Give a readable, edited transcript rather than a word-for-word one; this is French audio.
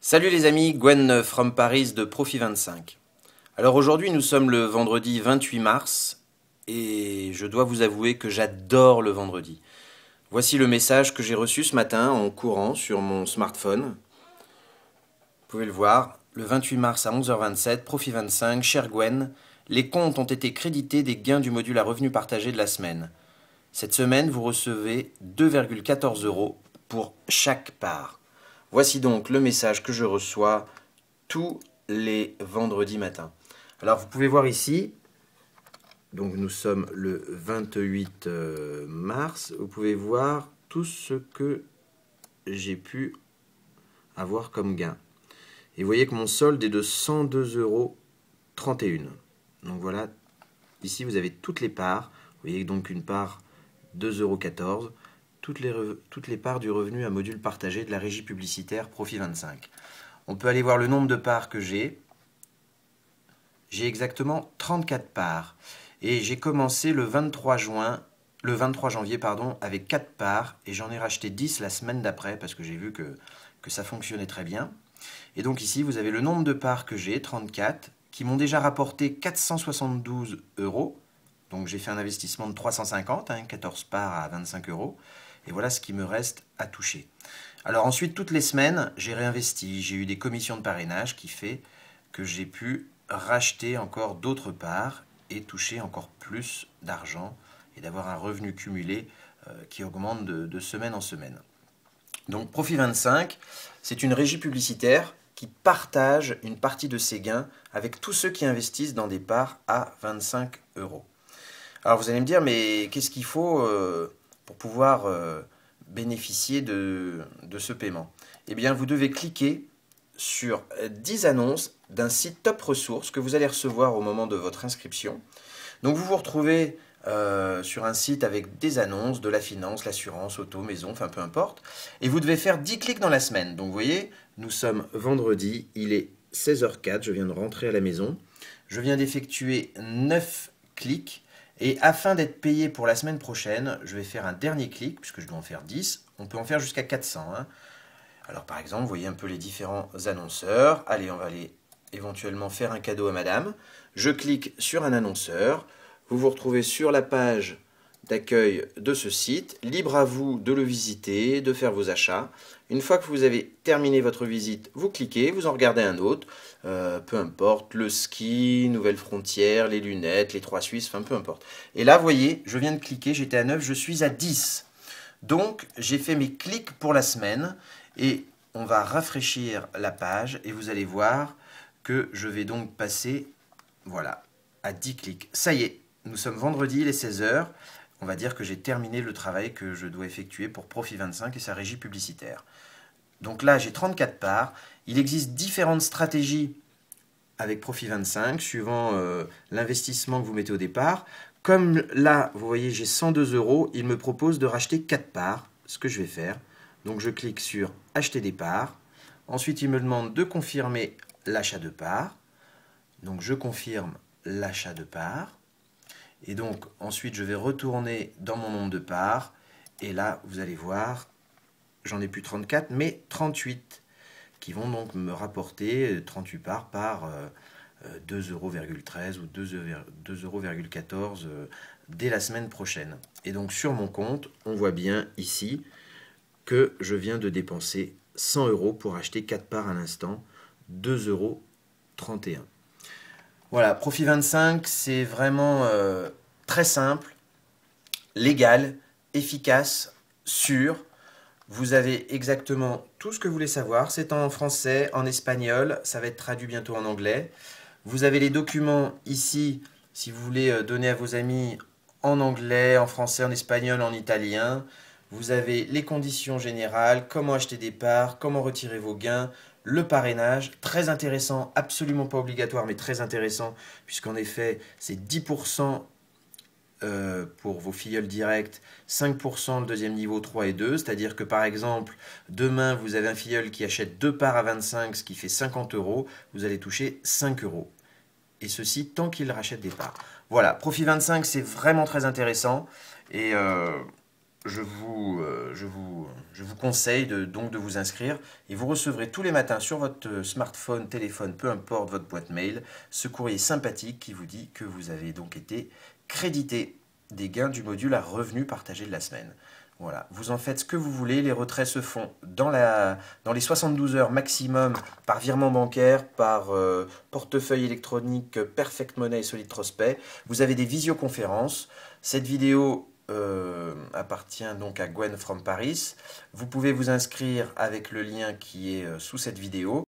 Salut les amis, Gwen from Paris de Profit25. Alors aujourd'hui nous sommes le vendredi 28 mars et je dois vous avouer que j'adore le vendredi. Voici le message que j'ai reçu ce matin en courant sur mon smartphone. Vous pouvez le voir, le 28 mars à 11h27, Profit25, cher Gwen, les comptes ont été crédités des gains du module à revenu partagé de la semaine. Cette semaine, vous recevez 2,14 € pour chaque part. Voici donc le message que je reçois tous les vendredis matins. Alors vous pouvez voir ici, donc nous sommes le 28 mars, vous pouvez voir tout ce que j'ai pu avoir comme gain. Et vous voyez que mon solde est de 102,31 €. Donc voilà, ici vous avez toutes les parts. Vous voyez donc une part 2,14 €. Toutes les parts du revenu à module partagé de la régie publicitaire Profit25. On peut aller voir le nombre de parts que j'ai. J'ai exactement 34 parts. Et j'ai commencé le 23 janvier avec 4 parts. Et j'en ai racheté 10 la semaine d'après parce que j'ai vu que ça fonctionnait très bien. Et donc ici, vous avez le nombre de parts que j'ai, 34, qui m'ont déjà rapporté 472 €. Donc j'ai fait un investissement de 350, 14 parts à 25 €. Et voilà ce qui me reste à toucher. Alors ensuite, toutes les semaines, j'ai réinvesti. J'ai eu des commissions de parrainage qui fait que j'ai pu racheter encore d'autres parts et toucher encore plus d'argent et d'avoir un revenu cumulé qui augmente de semaine en semaine. Donc Profit25, c'est une régie publicitaire qui partage une partie de ses gains avec tous ceux qui investissent dans des parts à 25 €. Alors vous allez me dire, mais qu'est-ce qu'il faut pour pouvoir bénéficier de ce paiement? Eh bien, vous devez cliquer sur 10 annonces d'un site top ressources que vous allez recevoir au moment de votre inscription. Donc vous vous retrouvez sur un site avec des annonces, de la finance, l'assurance, auto, maison, enfin peu importe. Et vous devez faire 10 clics dans la semaine. Donc vous voyez, nous sommes vendredi, il est 16h04, je viens de rentrer à la maison. Je viens d'effectuer 9 clics. Et afin d'être payé pour la semaine prochaine, je vais faire un dernier clic, puisque je dois en faire 10. On peut en faire jusqu'à 400. Alors par exemple, vous voyez un peu les différents annonceurs. Allez, on va aller éventuellement faire un cadeau à madame. Je clique sur un annonceur. Vous vous retrouvez sur la page d'accueil de ce site. Libre à vous de le visiter, de faire vos achats. Une fois que vous avez terminé votre visite, vous cliquez, vous en regardez un autre. Peu importe, le ski, Nouvelle Frontière, les lunettes, les 3 Suisses, enfin peu importe. Et là, vous voyez, je viens de cliquer, j'étais à 9, je suis à 10. Donc, j'ai fait mes clics pour la semaine et on va rafraîchir la page et vous allez voir que je vais donc passer, voilà, à 10 clics. Ça y est, nous sommes vendredi, il est 16h. On va dire que j'ai terminé le travail que je dois effectuer pour Profit25 et sa régie publicitaire. Donc là, j'ai 34 parts. Il existe différentes stratégies avec Profit25 suivant l'investissement que vous mettez au départ. Comme là, vous voyez, j'ai 102 €, il me propose de racheter 4 parts, ce que je vais faire. Donc je clique sur acheter des parts. Ensuite, il me demande de confirmer l'achat de parts. Donc je confirme l'achat de parts. Et donc ensuite, je vais retourner dans mon nombre de parts. Et là, vous allez voir, j'en ai plus 34, mais 38 qui vont donc me rapporter 38 parts par 2,13 € ou 2,14 € dès la semaine prochaine. Et donc sur mon compte, on voit bien ici que je viens de dépenser 100 € pour acheter 4 parts à l'instant, 2,31 €. Voilà, Profit25, c'est vraiment très simple, légal, efficace, sûr. Vous avez exactement tout ce que vous voulez savoir. C'est en français, en espagnol. Ça va être traduit bientôt en anglais. Vous avez les documents ici, si vous voulez donner à vos amis en anglais, en français, en espagnol, en italien. Vous avez les conditions générales, comment acheter des parts, comment retirer vos gains, le parrainage. Très intéressant, absolument pas obligatoire, mais très intéressant, puisqu'en effet, c'est 10% pour vos filleuls directs, 5% le deuxième niveau 3 et 2, c'est-à-dire que par exemple, demain vous avez un filleul qui achète 2 parts à 25, ce qui fait 50 €, vous allez toucher 5 €. Et ceci tant qu'il rachète des parts. Voilà, Profit25, c'est vraiment très intéressant. Et je vous conseille donc de vous inscrire et vous recevrez tous les matins sur votre smartphone, téléphone, peu importe votre boîte mail, ce courrier sympathique qui vous dit que vous avez donc été crédité des gains du module à revenu partagé de la semaine. Voilà, vous en faites ce que vous voulez, les retraits se font dans les 72 heures maximum par virement bancaire, par portefeuille électronique Perfect Money et Solid Prospect. Vous avez des visioconférences. Cette vidéo appartient donc à Gwen from Paris. Vous pouvez vous inscrire avec le lien qui est sous cette vidéo.